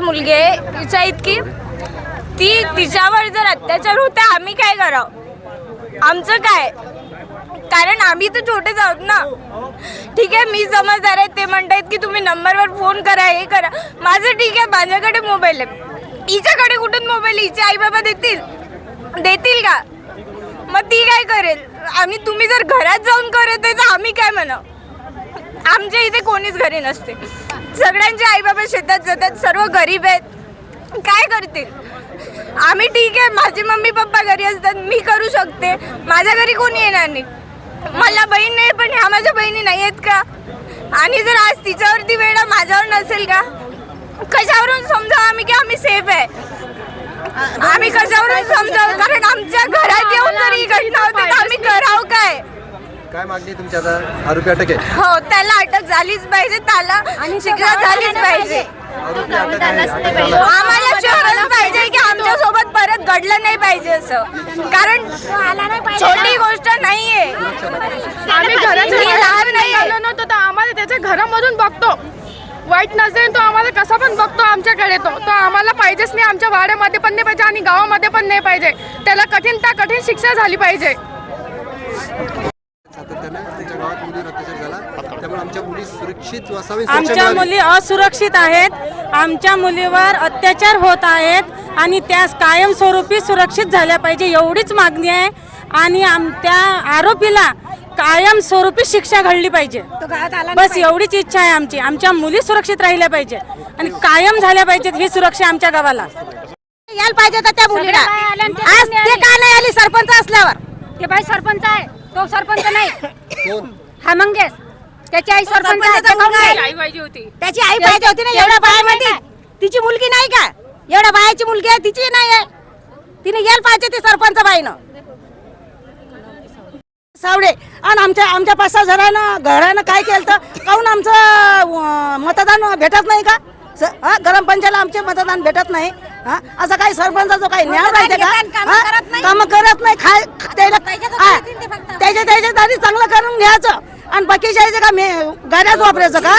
मुलगी आहे तिच्या इतकी, ती तिच्यावर जर अत्याचार होते आम्ही काय करावं? आमचं काय? कारण आम्ही तर छोटेच आहोत ना. ठीक आहे, मी समजदार आहे. ते म्हणतायत की तुम्ही नंबरवर फोन करा, हे करा. माझं ठीक आहे, माझ्याकडे मोबाईल आहे. हिच्याकडे कुठून मोबाईल? हिचे आई बाबा देतील का? मग ती काय करेल? तुम्ही जर घरात जाऊन करत आहे तर आम्ही काय म्हणावं? आमच्या इथे कोणीच घरी नसते. सगळ्यांचे आई बाबा शेतात जातात, सर्व गरीब आहेत. काय करतील? आम्ही ठीक आहे, माझे मम्मी पप्पा घरी असतात, मी करू शकते. माझ्या घरी कोणी येणार नाही. मला बहीण नाही, पण ह्या माझ्या बहिणी नाही आहेत का? आणि जर आज तिच्यावरती वेळा माझ्यावर नसेल का? कशावरून समजावं आम्ही की आम्ही सेफ आहे? आम्ही कशावरून समजावं? कारण आमच्या घरात येऊन जर ही घटना होते तर आम्ही करावं काय? काय मागणी तुमची आता? आरोपी अटक आहे? हो, त्याला अटक झालीच पाहिजे, त्याला शिक्षा झालीच पाहिजे. आरोपी अटक आहे. आम्हाला शहराला पाहिजे की आमच्या सोबत परत घडलं नाही पाहिजे असं. कारण छोटी गोष्ट नाहीये. आम्ही लहान नाही आलो नव्हतो तर आम्हाला त्याच्या घरामधून बघतो. वाईट नसेल तो आम्हाला कसा पण बघतो आमच्याकडे. तो आम्हाला पाहिजेच नाही. आमच्या वाड्यामध्ये पण नाही पाहिजे आणि गावामध्ये पण नाही पाहिजे. त्याला कठीण शिक्षा झाली पाहिजे. आमच्या गावात मुलीवर अत्याचार झाला, त्यामुळे आमच्या मुली सुरक्षित असावी. आमच्या मुली असुरक्षित आहेत. आमच्या मुलीवर अत्याचार होत आहेत आणि त्या कायमस्वरूपी सुरक्षित झाल्या पाहिजे एवढीच मागणी आहे. आणि त्या आरोपीला कायमस्वरूपी शिक्षा घडली पाहिजे, बस एवढीच इच्छा आहे आमची. आमच्या मुली सुरक्षित राहिल्या पाहिजे आणि कायम झाल्या पाहिजेत ही सुरक्षा आमच्या गावाला यायला पाहिजे. तर त्या मुलीला आज ते का नाही आली? सरपंच असल्यावर ते बाई सरपंच आहे, तो सरपंच नाही. कोण? हा मंगेश, त्याची आई सरपंच आहे. आई पाहिजे होती. त्याची आई पाहिजे होती ना. एवढ्या बायामध्ये तिची मुलगी नाही का? एवढ्या बायाची मुलगी आहे, तिची नाही आहे. तिने यायला पाहिजे ती सरपंच बाईनं. सावडे आणि आमच्या 5-6 घरानं काय केलं तर काहून आमचं मतदान भेटत नाही का? ग्राम पंचायतला आमचे मतदान भेटत नाही. असं काही सरपंचाचं काही न्याय पाहिजे का? काम करत नाही. त्याच्या दारी चांगलं करून घ्यायचं आणि बाकीच्या का गाड्याच वापरायचं का?